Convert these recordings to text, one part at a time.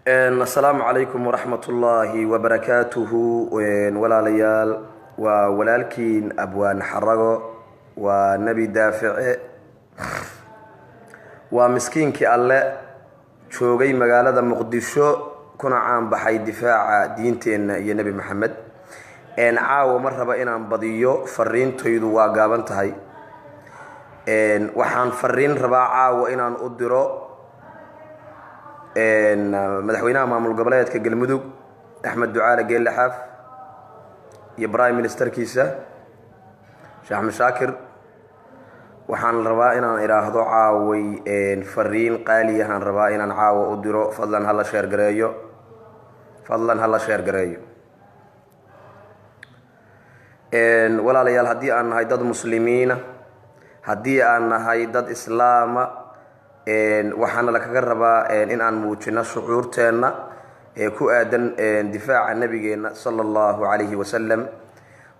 السلام عليكم ورحمة الله وبركاته. ولا ليال ولكن أبوان حرقو ونبي دافع ومسكين كالله شوقي مقالة مقدشو كنا عام بحي دفاع دينتين يا نبي محمد ان عاو مرحبا ان بديو فرين تيدو واقابان تهي ان وحان فرين ربا عاو ان ادرو ان مدحوينها مامول قبليات كقلمدوق احمد دعالة قيل لحاف ابراهيم منستر كيسا شيخ مشاكر وحان ربا إنان إراهدو عاوي فرين قالي هان ربا إنان عاو أدرو فضلا هلا شير قريو ولا ليال هدي أن هيداد مسلمين هدي أن هيداد إسلام وحان لك قربا إن أن موجنا شعور تينا كو آدن دفاع النبي صلى الله عليه وسلم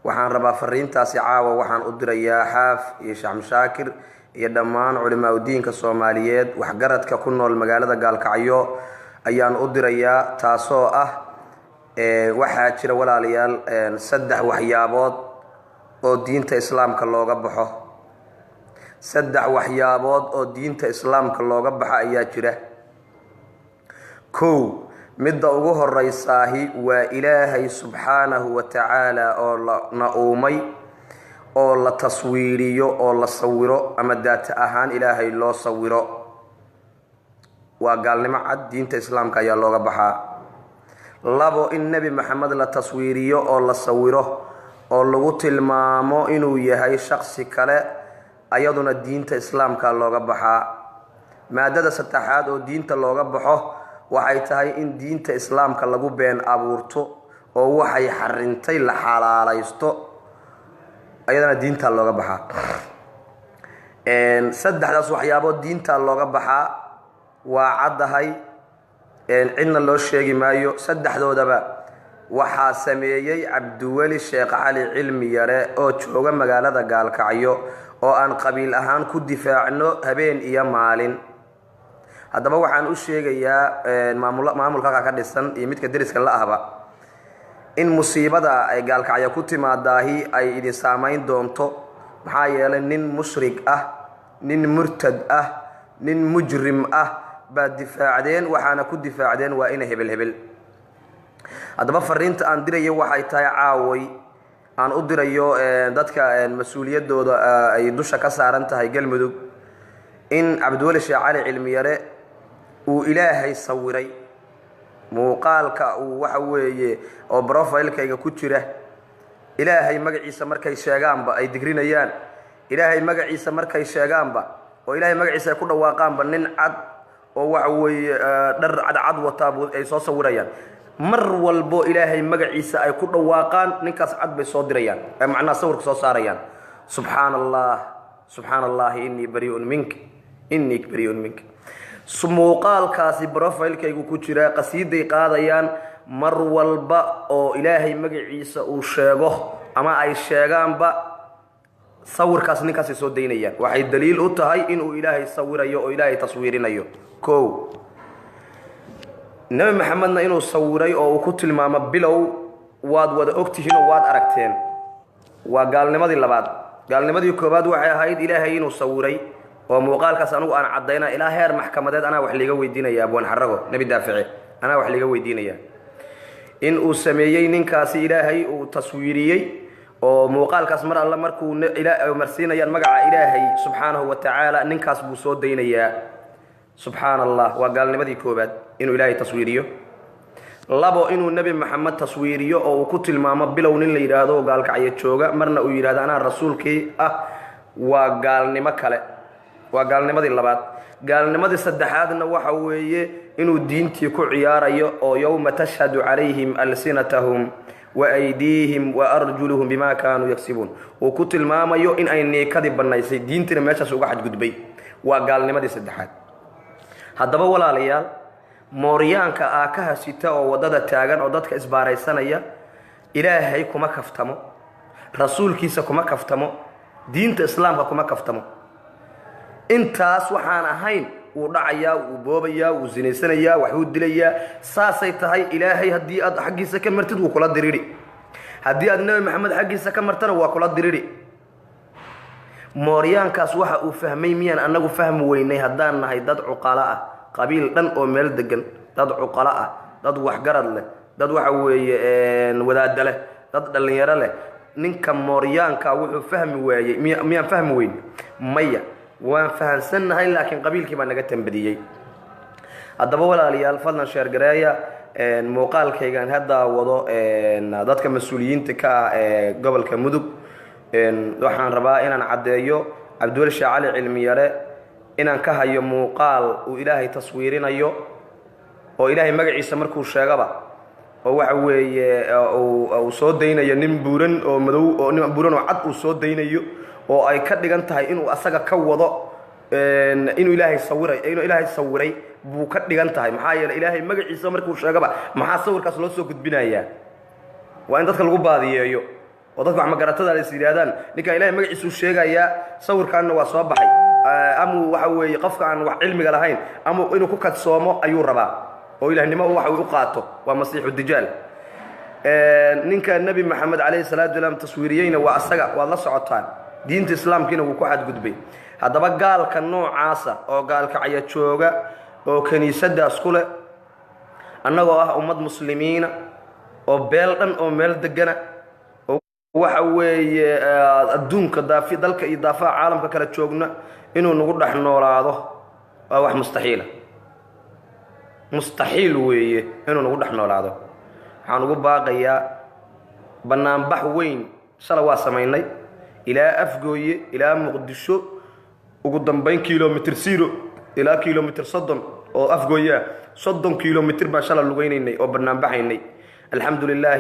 waxaan rabaa fariintaasi caawa waxaan u dirayaa xaaf iyo Sheekh Mashaakir iyo dhammaan culimada diinka Soomaaliyeed wax garadka ku nool magaalada Gaalkacyo ayaan u dirayaa taasoo ah waxa jira walaalayaal saddex waxyaabood oo diinta islaamka looga baxo ayaa jira kow midda ugu horeysaahi waa Ilaahay subhanahu wa ta'ala oo na uumay oo la taswiiriyo oo la sawiro ama daata ahaan Ilaahay loo sawiro waa gaalnimo cad diinta islaamka ayaa looga baxaa labo in nabi maxamed la taswiiriyo oo la sawiro oo lagu tilmaamo inuu yahay shakhsi kale ayaduna diinta islaamka looga baxaa maadada saddexaad oo diinta looga baxo waxay tahay in diinta islaamka lagu been abuurto oo waxay xarintay la xalaalaysto ayadana diinta looga baxaa saddexdaas waxyaabood diinta looga baxaa waa cadahay cidna loo sheegi maayo saddexdoodaba waxaa sameeyay Cabdiweli Sheekh Cali Cilmi Yare oo jooga magaalada Gaalkacyo oo aan qabiil ahaan ku difaacno habeen iyo maalin haddaba waxaan u sheegayaa maamulka ka dhisan iyo midka dariska la ahba in musiibada ay Gaalkacyo ku timaadaahi ay idin saameyn doonto maxaa yeelay nin mushrik ah nin murtad ah nin mujrim ah ba difaacdeen waxaana ku difaacdeen waa in hebel haddaba fariinta aan dirayo waxay tahay caaway aan u dirayo dadka mas'uuliyadooda ay dusha ka saaran tahay galmudug in Cabdiweli Sheekh Cali Cilmi Yare uu Ilaahay sawiray muuqaalka uu waxa weeye oo profile-kayga ku jira Ilaahay magaciisa markay sheegaanba ay digrinayaan Ilaahay magaciisa markay sheegaanba oo Ilaahay magaciisa ku dhawaaqaanba nin cad oo waxa weeye dhar cad wataabo ay soo sawirayaan mar walbo Ilaahay magaciisa ay ku dhawaaqaan ninkaas cad bay soo dirayaan ay macna sawirka soo saarayaan subhanallah inni bari'un mink muuqaalkaasi profile-kaygu ku jira qasiiday qaadayaan mar walba oo Ilaahay magaciisa uu sheego ama ay sheegaanba sawirkaas ninkaas soo deynayaan waxay daliil u tahay inuu Ilaahay sawirayo oo Ilaahay taswiirinayo kow nabi maxamedna inuu sawiray oo uu ku tilmaamo bilow waad wada ogtihiin oo waad aragteen waa gaalnimadii labaad gaalnimadii koobaad waxay ahayd Ilaahay inuu sawiray oo muuqaalkaas anigu aan cadeyna ilaa heer maxkamadeed ana wax liga weydiinaya abwan xarago nabi daafici ana wax liga weydiinaya in uu sameeyay ninkaasi Ilaahay uu taswiiriyay oo muuqaalkaas mar alla markuu Ilaahay marsiinayaan magaca Ilaahay subhanahu wa ta'ala ninkaas buu soo deynaya subhanallah waa gaalnimadii koobaad inuu Ilaahay taswiiriyo labo inuu nabi maxamed taswiiriyo oo uu ku tilmaamo bilow nin la yiraahdo Gaalkacyo jooga marna uu yiraahdo ana rasuulkii waa gaalnimo kale waa gaalnimadii labaad gaalnimadii saddexaadna waxa weeye inuu diintii ku ciyaarayo oo yawma tashhadu alayhim alsinatahum wa aydihim wa arjuluhum bima kanu yaksibun oo ku tilmaamayo in ay neekadi banaysay diintina meeshaas uga xadgudbay waa gaalnimadii saddexaad haddaba walaalayaal mooriyaanka ka hasita oo wadada taagan oo dadka isbaaraysanaya Ilaahay kuma kaftamo rasuulkiisa kuma kaftamo diinta islaamka kuma kaftamo intaas waxaan ahayn wuu dhacayaa wuu boobayaa wuu zinaysanayaa waxbuu dilayaa saasay tahay ilaahay haddii aad xaggiisa ka martid wuu kula diriri haddii aad nabi maxamed xaggiisa ka martana waa kula diriri mooryaankaas waxa uu fahmay miyaan annagu fahmi weynay haddaan nahay dad cuqala ah qabiil dhan oo meel degan dad cuqala ah dad waxgarad leh dad waxa weeye wadaada leh dad dhalinyaro leh ninka mooryaanka wuxuu fahmi waayey miyaan fahmi weyn maya waan fahansannahay laakiin qabiilkii baa naga tambadiyey haddaba walaalayaal fadlan sheer gareeya muuqaalkaygaan hadda wado dadka mas-uuliyiinta ka ah ee gobolka mudug waxaan rabaa inaan caddeeyo cabdiweli sheekh cali cilmiyare inaan ka hayo muuqaal uu ilaahay taswiirinayo oo ilaahay magaciisa markuu sheegaba oo waxa weeye uu soo daynayo nin buuran oo madow oo nin buuran oo cad uu soo daynayo oo ay ka dhigan tahay inuu asaga ka wado inuu ilaahay sawiray buu ka dhigan tahay maxaa yeelay ilaahay magaciisa markuu sheegaba maxaa sawirkaas loo soo gudbinayaa waa in dadka lagu baadiyeeyo oo dadka wax magaratada ay yiraahdaan ninka ilaahay magaciisu sheegayaa sawirkaana waa soo baxay ama waxa weeye qofka aan wax cilmiga lahayn ama inuu ku kadsoomo ayuu rabaa oo ilaahnimo waxa uu qaato waa masiixu dijaal ninka nabi maxamed calayhi salaatu wasalaam taswiiriyayna waa asaga waa la socotaan diinta islaamkiina wuu ku xadgudbay haddaba gaalka noocaasa oo gaalka caya jooga oo kaniisadaas ku leh annagoo ah ummad muslimiina oo beel dhan oo meel degana oo waxa weeye adduunka dalka iyo daafaha caalamka kala joogna inuu nagu dhex noolaado waa wax mustaxiil weeye inuu nagu dhex noolaado waxaan ugu baaqayaa banaanbax weyn shalay waa samaynay ilaa afgooye ilaa muqdisho ugu dambayn kilomitir 0 ilaa kilomitir 30 oo afgooye 30 kilomitir baan shalay lugaynaynay oo banaanbaxaynay alxamdulillaah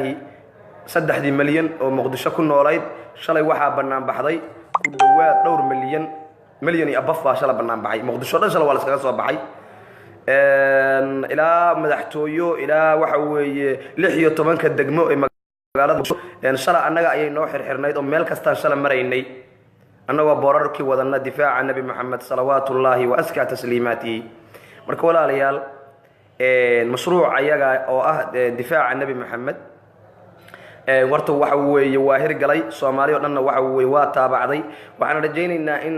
3 milyan oo muqdisho ku noolayd shalay waxaa banaanbaxday ku dhawaad dhowr milyan iyo abaf baa shalay banaanbaxay muqdisho dhan shalay waa la iskaga soo baxay ilaa madaxtooyo ilaa waxa weeye 16 degmo ee magaalada shalay annaga ayay noo xirxirnayd oo meel kastaan shalay maraynay annagoo boorarkii wadana difaaca nabi maxamed salawaatullaahi wa askaa tasliimaatihi marka walaalayaal mashruuc ayaga oo ah difaaca nabi maxamed warta waxa weeye waa hirgalay Soomaaliya dhanna waxa weeye waa taabacday waxaan rajaynaynaa in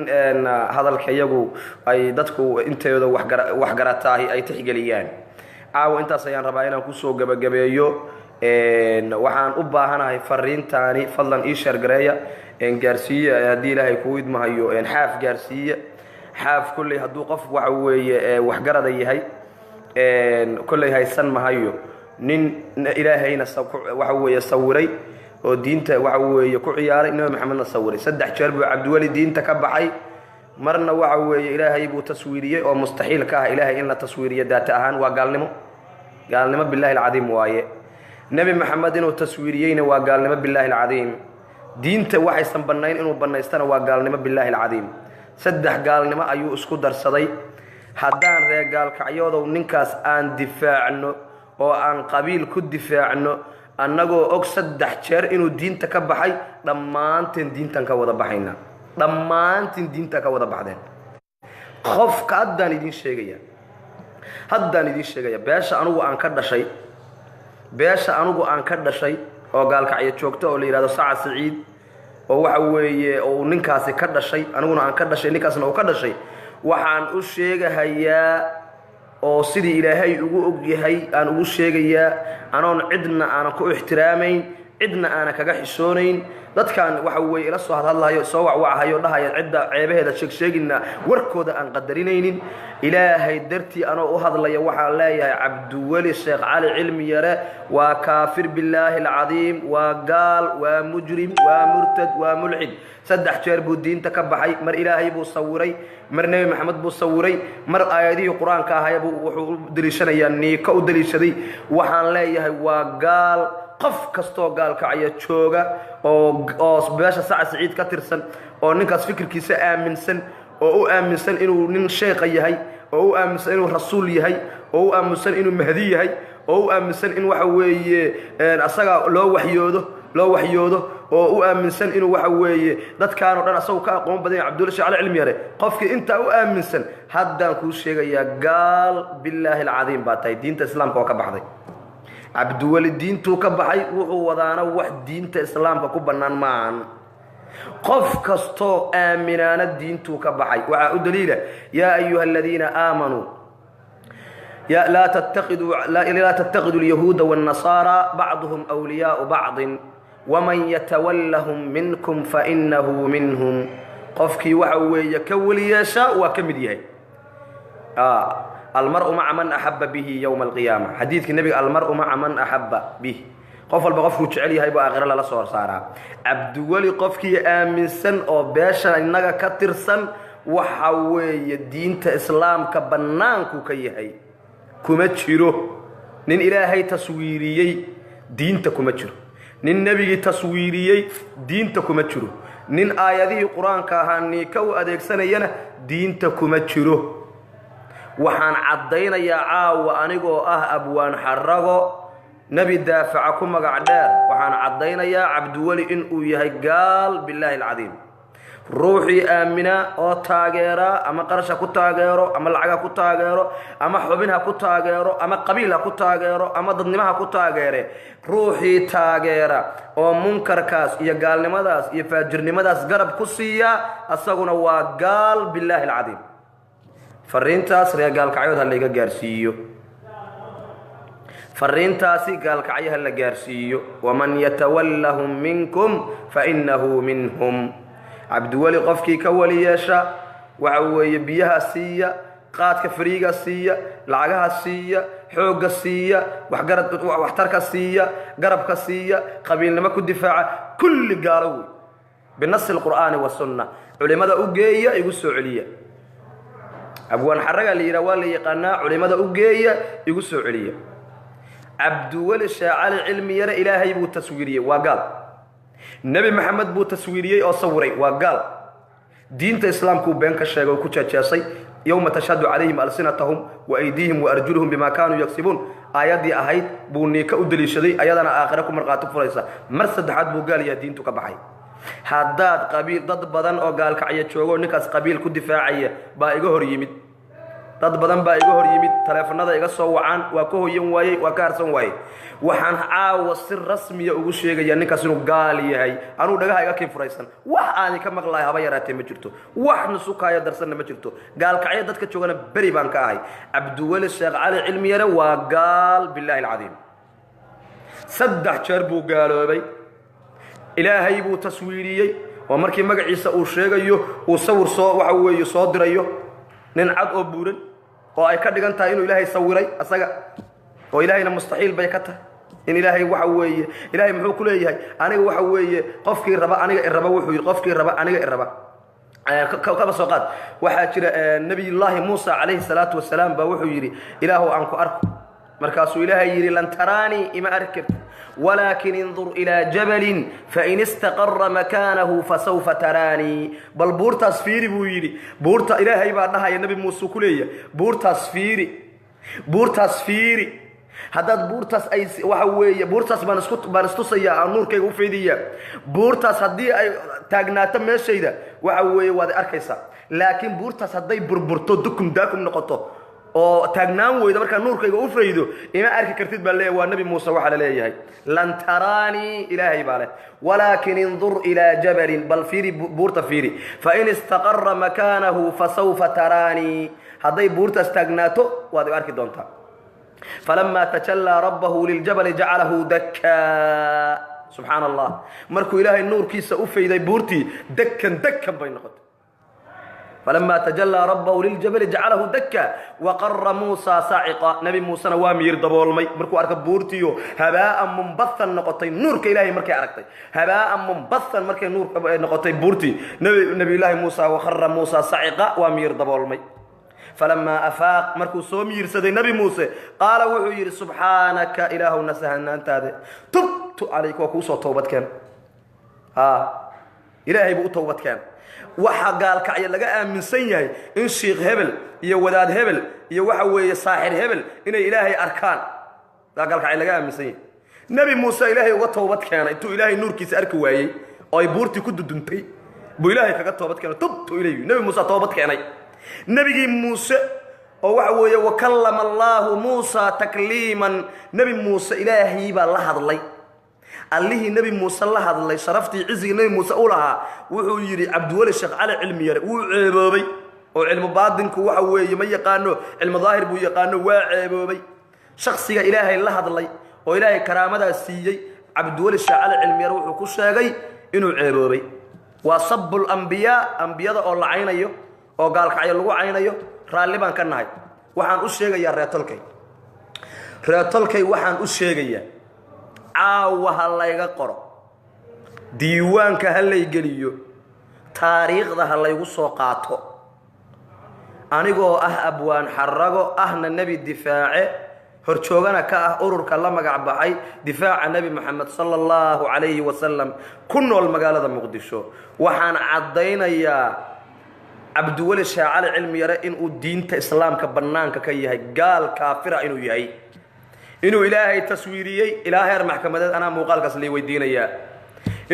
hadalka iyagu ay dadku inteeda wax garataahi ay tixgeliyaan caawa intaas ayaan rabaa inaan ku soo gabagabeeyo waxaan u baahanahay fariintaani fadlan ii sheer gareeya gaarsiiya hadii ilaahay ku idmahayo xaaf gaarsiiya xaaf kulli haduu qof waxa weeye wax garada yahay kulli haysan mahayo nin ilaahayna waxa weeye sawiray oo diinta waxa weeye ku ciyaaray nabi maxamedna sawiray 3 jeer buu cabdiwali diinta ka baxay marna waxa weeye ilaahay buu taswiiriyay oo mustaxiil ka ah ilaahay in la taswiiriyo daata ahaan waa gaalnimo billahi alcadiim waaye nabi maxamed inuu taswiiriyayna waa gaalnimo billahi alcadiim diinta waxaysan banayn inuu banaystana waa gaalnimo billahi alcadiim 3 gaalnimo ayuu isku darsaday haddaan reer gaalkacyoodow ninkaas aan difaacno oo aan qabiil ku difaacno annagoo og 3 jeer inuu diinta ka baxay dhammaanteen diintan ka wada baxayna dhammaanteen diinta ka wada baxdeen qofka haddaan idin sheegaya beesha anugu aan ka dhashay oo gaalkacyo joogto oo la yiraahdo Sacad Saciid oo waxa weeye oo ninkaasi ka dhashay aniguna aan ka dhashay ninkaasna uu ka dhashay waxaan u sheegahayaa oo sidii ilaahay ugu og yahay aan ugu sheegayaa anoon cidna aan ku ixtiraamayn cidna aan kaga xishoonayn dadkan waxa weeye ila soo hadlayo soo wacwacayo dhahayo cidda ceebaheeda sheegina warkooda aan qadarinaynin ilaahay dartii anoo u hadlayo waxaan leeyahay cabdiweli sheekh cali cilmiyare waa kaafir billaahi alcadiim waa gaal waa mujrim waa murtad waa mulxid 3 jeer buu diinta ka baxay mar ilaahay buu sawiray mar nabi maxamed buu sawiray mar aayadihii quraanka ahaa wuxuu daliishanayaa niika u daliishaday waxaan leeyahay waa gaal qof kasto gaalka aya jooga oo beesha Sacad Saciid ka tirsan oo ninkaas fikirkiisa aaminsan oo u aaminsan inuu nin sheekh yahay oo u aaminsan inuu rasuul yahay oo u aaminsan inuu mahdi yahay oo u aaminsan in waxa weeye asaga loo waxyoodo oo u aaminsan inuu waxa weeye dadkaan oo dhan asagu ka aqoon badan yahay cabdulla sheekh cali cilmi yare qofkii intaa u aaminsan haddaan kuu sheegayaa gaal billaahi alcadiim baa tahay diinta islaamka oo ka baxday cabdiweli diintuu ka baxay wuxuu wadaana wax diinta islaamka ku bannaan maahan qof kastoo aaminaana diintuu ka baxay waxaa u daliila yaa ayuha aladiina aamanuu لا تتخذوا اليهود والنصارى بعضهم أولياء بعض ومن يتولهم منكم فإنه منهم قفكي وحوي كولي يشاء وكمديه المرء مع من أحب به يوم القيامة حديث النبي المرء مع من أحب به قفل بقفكو جعلي هاي بآخر لا صور صارا عبد ولي قفكي آمن سن أو باشا إنك كتر سن وحوي دين إسلام كبنانكو كي هاي kuma jiro nin ilaahay taswiiriyay diinta kuma jiro nin nabigi taswiiriyay diinta kuma jiro nin aayadihii quraanka ahaani ka u adeegsanayana diinta kuma jiro waxaan cadaynayaa caawa anigoo ah abwaan xarago nabi daafaca ku magac dheer waxaan cadaynayaa cabdiweli in uu yahay gaal billaahi alcadiim ruuxii aamina oo taageera ama qarasha ku taageero ama lacaga ku taageero ama xubinha ku taageero ama qabiilha ku taageero ama dadnimaha ku taageere ruuxii taageera oo munkarkaas iyo gaalnimadaas iyo faajirnimadaas garab ku siiya asaguna waa gaal billaahi alcadiim fariintaas reer gaalkacyood ha layga gaarsiiyo fariintaasi gaalkacyaha la gaarsiiyo waman yatawallahum minkum fa innahu minhum cabdiweli qofkii ka wali yeesha waxa weeye biyaha siiya qaadka fariiga siiya lacagaha siiya xoogga siiya waxtarka siiya garabka siiya qabiilnimo ku difaaca kulli gaalo wey binas alqur'aani wasunna culimada u geeya igu soo celiya abwaan xaraga la yidhaa waa la yaqaanaa culimada u geeya igu soo celiya cabdiweli sheekh cali cilmi yare ilaahay buu taswiiriyey waa gaal nabi maxamed buu taswiiriyey oo sawiray waa gaal diinta islaamku been ka sheegay oo ku jaajaasay yawma tashhadu calayhim alsinatahum wa aydihim wa arjuluhum bima kaanuu yaksibuun aayadii ahayd buu niika u daliishaday ayadana aakhire ku marqaati furaysa mar saddexaad buu gaal yahay diintu ka baxay haddaad qabiil dad badan oo gaalkacya joogo ninkaas qabiil ku difaacaya baa iga hor yimid dad badan baa iga hor yimid taleefanada iga soo wacaan waa ka hoyan waayey waa ka harsan waayey waxaan caawa si rasmiya ugu sheegayaa ninkaas inuu gaal yahay anuu dhagaha iga kiin furaysan wax aani ka maqlahay haba yaraatee ma jirto wax nusukaayo darsanna ma jirto gaalkacyo dadka joogana beri baan ka ahay cabdiweli sheekh cali cilmi yare waa gaal billaahi alcadiim saddex jeer buu gaaloobay ilaahay buu taswiiriyey oo markii magaciisa uu sheegayo uu sawir soo waxa weeye soo dirayo nin cad oo buuran oo ay ka dhigan tahay inuu ilaahay sawiray asaga oo ilaahayna mustaxiil bay ka tahay in ilaahay waxa weeye ilaahay muxuu ku leeyahay aniga waxa weeye qofkii raba aniga iraba wuxuu yiri qofkii raba aniga iraba kaba soo qaad waxaa jira nabiyullaahi muusa calayhi salaatu wasalaam baa wuxuu yiri ilaahu aan ku arko markaasuu ilaahay yiri lan taraani ima arkib ولكن انظر إلى جبل فإن استقر مكانه فسوف تراني بل بورتا سفيري بويري بورتا إلهي بعدها يا نبي موسى كلية بورتا سفيري هداد بورتاس أي وحوية بورتاس بانستوسيا النور كي وفيدية بورتاس هدي أي تاجناتا ماشي ده وحوية وادي أركيسا لكن بورتاس هدي بربرتو دكم داكم نقطه oo taagnaan weyda marka nuurkayga u faydo ima arki kartid baa leeyahay waa nabi Muuse waxa la leeyahay lan tarani ilaahi baale walakin inzur ila jabal bal firi buurta firi fa in istaqarra makanahu fasawfa tarani haday buurta istaagnaato waad arki doontaa falamma tajalla rabbahu liljabal ja'alahu dakka subhanallah markuu ilaahay nuurkiisa u fayday buurtii dakkan bay noqotay فلما تجلى ربه للجبل جعله دكا وقر موسى صاعقا نبي موسى وامير دبولمي مركو ارك بورتيو هباء منبثا نقطي نور كإلهي مركي اركتي هباء منبثا مركي نور نقطي بورتي نبي الله موسى وخر موسى صاعقا وامير دبولمي فلما افاق مركو سومير سدي نبي موسى قال وحير سبحانك اله نسهنا انت تبت عليك وكوسو توبت كان إلهي بو توبت كان waxa gaalkacyo laga aaminsan yahay in sheekh hebel iyo wadaad hebel iyo waxa weeye saaxir hebel inay ilaahay arkaan gaalkacyo laga aaminsan yahay nebi muuse ilaahay uga toobad keenay intuu ilaahay nuurkiisa arki waayey oo ay buurtii ku duduntay buu ilaahay kaga toobad keenay tubtu ilayhi nebi muuse toobad keenay nebigii muuse oo waxa weeye wakallama allaahu muusa takliiman nebi muuse ilaahay baa la hadlay allihii nebi muuse la hadlay sharaftii cizigii nebi muuse u lahaa wuxuu yidhi cabdiweli sheekh cali cilmi yare wuu ceeboobay oo cilmu baadinku waxa weeye ma yaqaano cilmu daahir buu yaqaano waa ceeboobay shakhsiga ilaahay la hadlay oo ilaahay karaamadaas siiyey cabdiweli sheekh cali cilmi yare wuxuu ku sheegay inuu ceeboobay waa sabbul anbiyaa ambiyada oo la caynayo oo gaalkacyo lagu caynayo raalli baan ka nahay waxaan u sheegayaa reetolkay waxaan u sheegayaa caawa ha layga qoro diiwaanka ha laygeliyo taariikhda ha laygu soo qaato anigoo ah abwaan xarago ahna nebi difaace horjoogana ka ah ururka la magac baxay difaaca nebi moxamed sala allahu calayhi wasalam ku nool magaalada muqdisho waxaan caddaynayaa cabdiweli sheekh cali cilmi yare inuu diinta islaamka bannaanka ka yahay gaal kaafira inuu yahay inuu ilaahay taswiiriyey ilaa heer maxkamadeed anaa muuqaalkaas lay weydiinayaa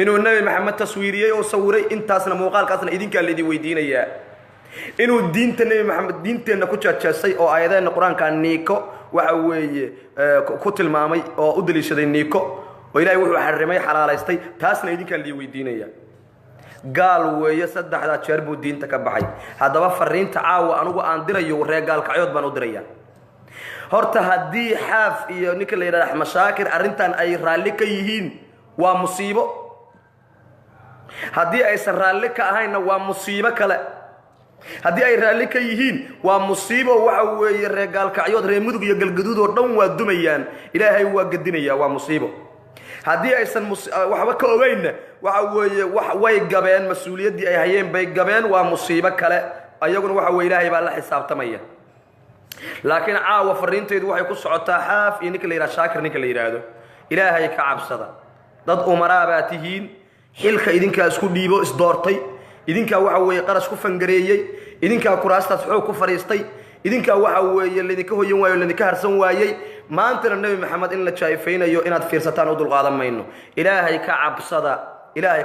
inuu nebi maxamed taswiiriyey oo sawiray intaasna muuqaalkaasna idinkaa laydin weydiinayaa inuu diinta nebi maxamed diinteenna ku jaajaasay oo aayadeenna qur-aanka niiko waxa weeye ku tilmaamay oo u daliishaday niiko oo ilaahay wuxuu xarimay xalaalaystay taasna idinkaa lay weydiinayaa gaal weeye saddexdaa jeer buu diinta ka baxay haddaba fariinta caawa anugu aan dirayo reer gaalkacyood baan u dirayaa horta haddii xaaf iyo ninka la yidhahda mashaakir arrintan ay raalli ka yihiin waa musiibo haddii aysan raalli ka ahaynna waa musiibo kale haddii ay raalli ka yihiin waa musiibo waxa weeye reer gaalkacyood reer mudug iyo galgaduud oo dhan waa dumayaan ilaahay waa gedinayaa waa musiibo haddii aysan waxba ka ogeynna waxa weeye way gabeen mas-uuliyaddii ay hayeen bay gabeen waa musiibo kale ayaguna waxa weye ilaahay baa la xisaabtamaya laakiin caawa fariintaydu waxay ku socotaa xaaf iyo ninka la yidhahdo shaakir ninka la yidhaahdo ilaahay ka cabsada dad umaraa baa tihiin xilka idinkaa isku dhiibo isdoortay idinkaa waxa weeye qarash ku fangareeyey idinkaa kuraastaas xoog ku fadhiistay idinkaa waxa weeye laydinka hoyan waayo laydinka harsan waayey maantana nebi maxamed in la jaayfaynayo inaad fiirsataan u dulqaadan mayno ilaahay ka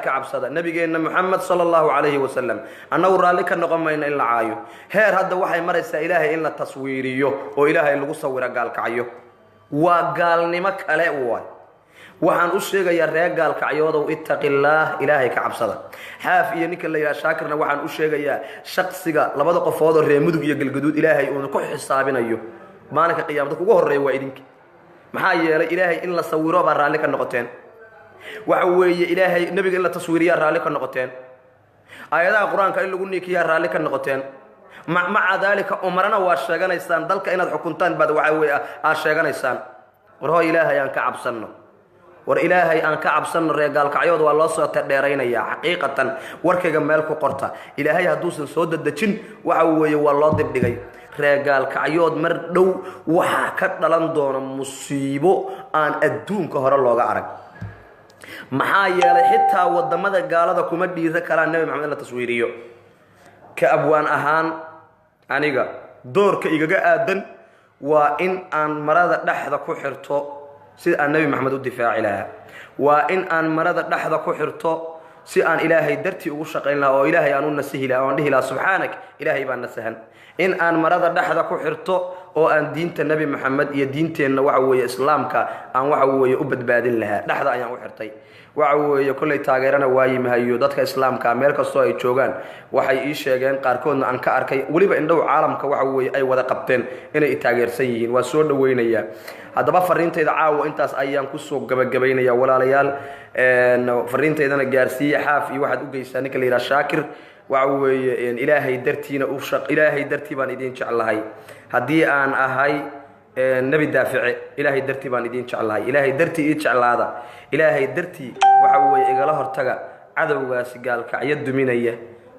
cabsada nabigeenna maxamed sala allahu calayhi wasalam annagu raalli ka noqon mayno in la caayo heer hadda waxay maraysaa ilaahay in la taswiiriyo oo ilaahay lagu sawiro gaalkacyo waa gaalnimo kale waay waxaan u sheegayaa reer gaalkacyoodow ittaqillaah ilaahay ka cabsada xaaf iyo ninka la yidhaha shaakirna waxaan u sheegayaa shaksiga labada qofoodoo reer mudug iyo galgaduud ilaahay uuna ku xisaabinayo maalinka qiyaamada kugu horreeya waa idinka maxaa yeelay ilaahay in la sawiro baa raalli ka noqoteen waxa weeye ilaahay nebiga in la taswiiriyaa raalli ka noqoteen aayadaha qur-aanka in lagu niikiyaa raalli ka noqoteen maca daalika umarana waa sheeganaysaan dalka inaad xukuntaan baad waxa weeye aad sheeganaysaan warhoo ilaahay aan ka cabsanno war ilaahay aan ka cabsanno reer gaalkacyood waa loo soo tadheeraynayaa xaqiiqatan warkayga meel ku qorta ilaahay hadduusan soo dadejin waxa weeye waa loo dibdhigay reer gaalkacyood mar dhow waxaa ka dhalan doona musiibo aan adduunka hore looga arag maxaa yeelay xitaa wadamada gaalada kuma dhiira karaan nebi maxamed in la taswiiriyo ka abwaan ahaan aniga doorka igaga aadan waa in aan marada dhexda ku xirto sida aan nebi maxamed u difaaci lahaa waa in aan marada dhexda ku xirto si aan ilaahay dartii ugu shaqayn lahaa oo ilaahay aan u nasihi lahaa oo aan dhihi lahaa subxaanak ilaahay baa nasahan in aan marada dhexda ku xirto oo aan diinta nebi maxamed iyo diinteenna waxa weeye islaamka aan waxa weeye u badbaadin lahaa dhexda ayaan u xirtay waxa weeye kolley taageerana waayimahayo dadka islaamka meel kastoo ay joogaan waxay ii sheegeen qaarkoodna aan ka arkay weliba indhow caalamka waxa weeye ay wada qabteen inay taageersan yihiin waa soo dhaweynayaa haddaba fariintayda caawa intaas ayaan kusoo gabagabaynayaa walaalayaal fariintaydana gaarsiiya xaaf iyo waxaad u geysaa ninka la yidhaha shaakir waxa weeye ilaahay dartiina ilaahay dartii baan idiin jeclahay haddii aan ahay nebi daafice ilaahay dartii baan idiin jeclahay ilaahay dartii ii jeclaada ilaahay dartii waxa weeye igala hortaga cadowgaasi gaalkacyo duminaya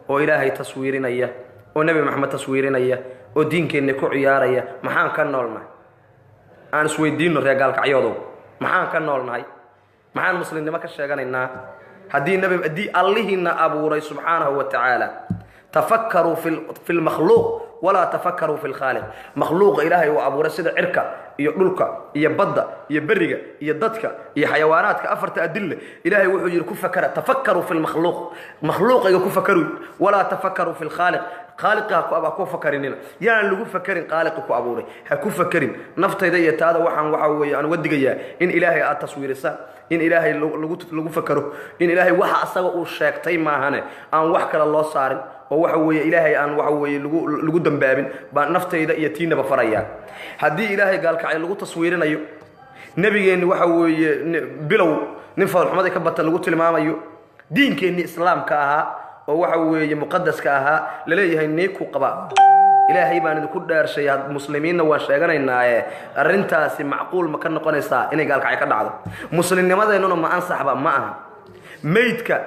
oo ilaahay taswiirinaya oo nebi maxamed taswiirinaya oo diinkeenna ku ciyaaraya maxaan ka noolnahay aan isweydiinno reer gaalkacyoodow maxaan ka noolnahay maxaan muslimnimo ka sheeganaynaa haddii allihiina abuuray subxaanahu wa tacaala tafakkaruu fi lmakhluuq walaa tafakkaruu fi lkhaaliq makhluuqa ilaahay uu abuuray sida cirka iyo dhulka iyo badda iyo beriga iyo dadka iyo xayawaanaadka afarta adilla ilaahay wuxuu yiri ku fakara tafakkaru fil makhluuq makhluuqiga ku fakaru wala tafakkaru fil khaliq خالقها كو فكريننا يعني لو فكرين خالق كو ابوري ها كو فكرين نفتيدا iyo taada waxaan waxa weey aan wadigayaa in ilaahay aad taswiirisa in ilaahay lagu fakaro in ilaahay waxa asaga uu sheegtay maahane aan wax kale loo saarin oo waxa weey ilaahay aan waxa weey lagu dambaabin ba naftayda iyo tiinaba faraya hadii ilaahay gaalkacay lagu taswiirinayo nabigeena waxa weey bilow nin farxumada ka bata lagu tilmaamayo diinkeena islaamka ahaa oo waxa weeye muqaddaska ahaa la leeyahay neeku qaba ilaahay baan idinku dhaarshay muslimiinna waan sheeganaynaa arintaasi macquul ma ka noqonaysaa inay gaalkacay ka dhacdo muslimnimadeennuna ma ansaxba ma aha meydka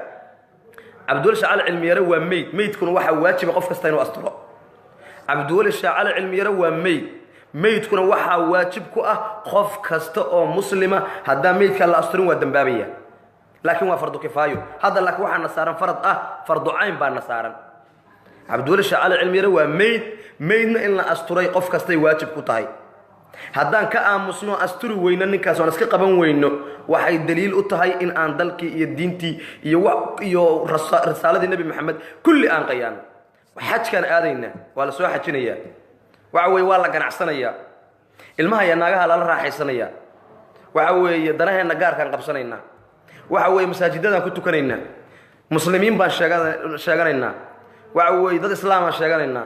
Abdul Shaal Cilmiyare waa meydkuna waxa waajib qof kasta inuu asturo Abdul Shaal Cilmiyare waa meydkuna waxa waajib ku ah qof kasta oo muslima hadaa meydka la asturin waa dambaabaya لكن هو فرض كفايه هذا لك وحنا صارن فرض فرض عين بان صارن عبد الله شعال علمي روا ميدنا ان استري قف كستي واجب ku tahay hadaan ka aamusno asturi weyna ninkaas oo iska qaban weyno waxay daliil u tahay in aan dalkii iyo diintii iyo risaaladii nabi maxamed kulli aan qayaan xajkan aadayna wala soo xajinaya waxa way waa la ganacsanaya ilmaha yanaagaha la raaxaysanaya waxa way danaheena gaarkan qabsanayna waxa way masaajidada ku tukanayna muslimiin baan sheeganayna waxa way dad islaam ah sheeganayna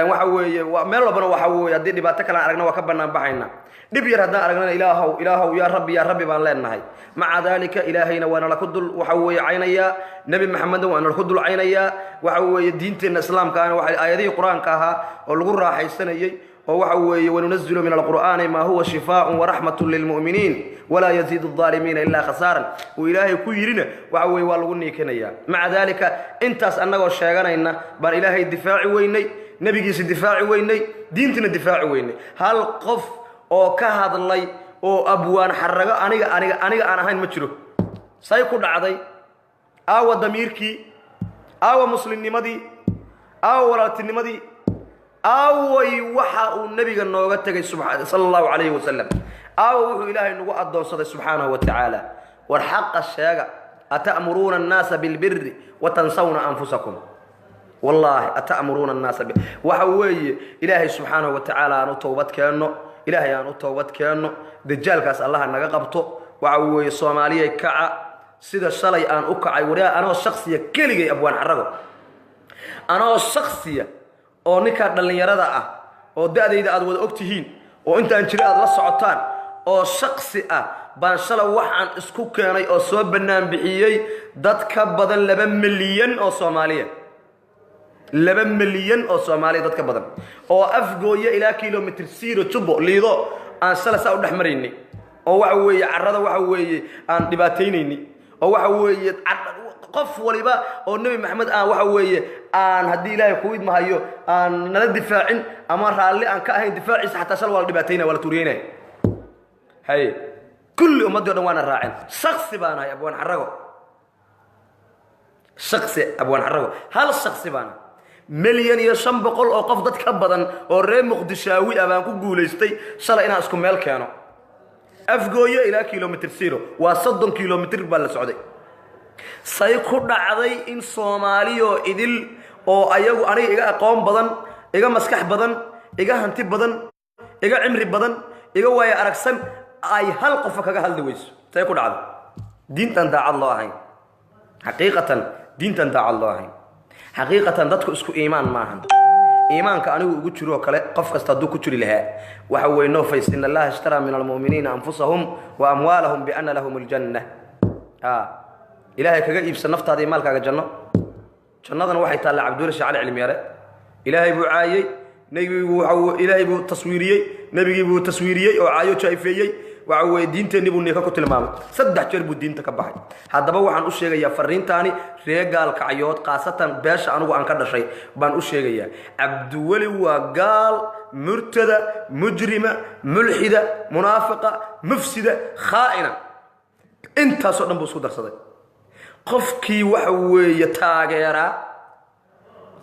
waxa way meel walba waxa way hadii dhibaato kala aragna waa ka banaan baxayna dib yar haddaan aragnana ilaahow ya rabbi baan leenahay maca dalika ilaahayna waana la ku dul waxa way caynaya nabi maxamed waana la ku dul caynaya waxa way diinteena islaamka waxa aayadii quraanka ahaa oo lagu raaxaysanayay ووحوي وننزل من القرآن ما هو شفاء ورحمة للمؤمنين ولا يزيد الظالمين إلا خسارا وإلهي كيرنا وحوي والغني كنيا مع ذلك انتس أنه الشيغان إنا بان إلهي الدفاع ويني نبيكيس الدفاع ويني دينتنا الدفاع ويني هل قف أو كهذا الله أو أبوان حرقا أنا هين مجرو سيكون عضي أو ضميركي أو مسلم نمدي أو ولات نمدي أوي وحى النبي النوغة تجي سبحانه صلى الله عليه وسلم أو إلهي نوغة الدون صدق سبحانه وتعالى والحق الشاقة أتأمرون الناس بالبر وتنسون أنفسكم والله أتأمرون الناس وحوي إلهي سبحانه وتعالى أنو توبت كأنه إلهي أنو توبت كأنه دجال كاس الله أنه قبطه وحوي صومالية كعا سيدا الشلي أن أكعي وراء أنا الشخصية كلي أبوان حرقه أنا الشخصية oo ninka dhalinyarada ah oo daadayda aad wada ogtihiin oo inta aan jira aad la socotaan oo shakhsi ah baan shalay waxaan isku keenay oo soo banaan bixiyay dad ka badan 2 milyan oo Soomaaliyeed 2 milyan oo Soomaaliyeed dad ka badan oo afgooya ilaa kiiloomitir siiro tubo liido aan shalay saa u dhaxmaraynay oo waxa weeye carrada waxa weeye aan dhibaataynayni oo waxa weeye qof waliba oo nabi maxamed aan waxa weeye aan hadii ilaahay ku idma hayo aan nala difaacin ama raalli aan ka ahayn difaaciisa xataa shal wal dhibaatayna wala tuuriyeenay hay kulli ummadda dhan waana raacin shakhsi baan hay abwaan xarago shakhsi abwaan xarago hal shakhsi baan milyan iyo 500 oo qof dad ka badan oo reer muqdishaawi abaan ku guuleystay shalay inaan isku meel keeno afgooyo ilaa kiiloomitir 0 waa 30 kiiloomitir baa la socday sayku dhacday in Soomaaliyo idil oo ayagu aniga iga aqoon badan iga maskax badan iga hanti badan iga cimri badan iga way aragsan ay hal qof kaga hadli weyso sayku dhacday diintan daacad loo ahayn haqiiqatan diintan daacad loo ahayn haqiiqatan dadku isku iimaan maahan iimaanka anigu ugu jiro kale qof kasta duu ku jiri lahaa waxa way noo fays in Allah ishtara min almu'minina anfusahum wa amwalahum bi anna lahum aljannah إلهي كجا يبص نفط هذه مالك على جنة جنة واحد طالع عبد الله شعال علمياره إلهي بعاي نبي إلهي بتصويري نبي بتصويري أو عايو شايفيي وعو دين تاني بني كاكو تلمام صدق جرب الدين تكبحي هذا بوا عن أشياء يا فرين تاني رجال كعيات قاسة باش عنو عن كذا شيء بان أشياء يا عبد الله وقال مرتدى مجرمة ملحدة منافقة مفسدة خائنة أنت صدق بصدق صدق qofkii waxa weeye taageera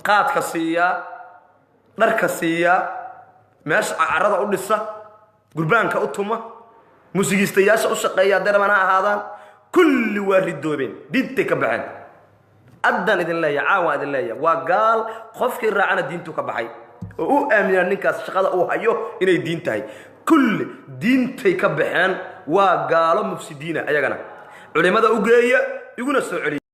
qaadka siiya dharka siiya meesha carrada u dhisa gurbaanka u tuma musigiistayaasha u shaqeeya darabana ahaadaan kulli waa ridoobeen diintay ka baxeen addan idin leeyahay caawa idin leeyahay waa gaal qofkii raacana diintu ka baxay oo u aamina ninkaas shaqada uu hayo inay diin tahay kulli diintay ka baxeen waa gaalo mufsidiina ayagana culimada u geeya iguna soo celiya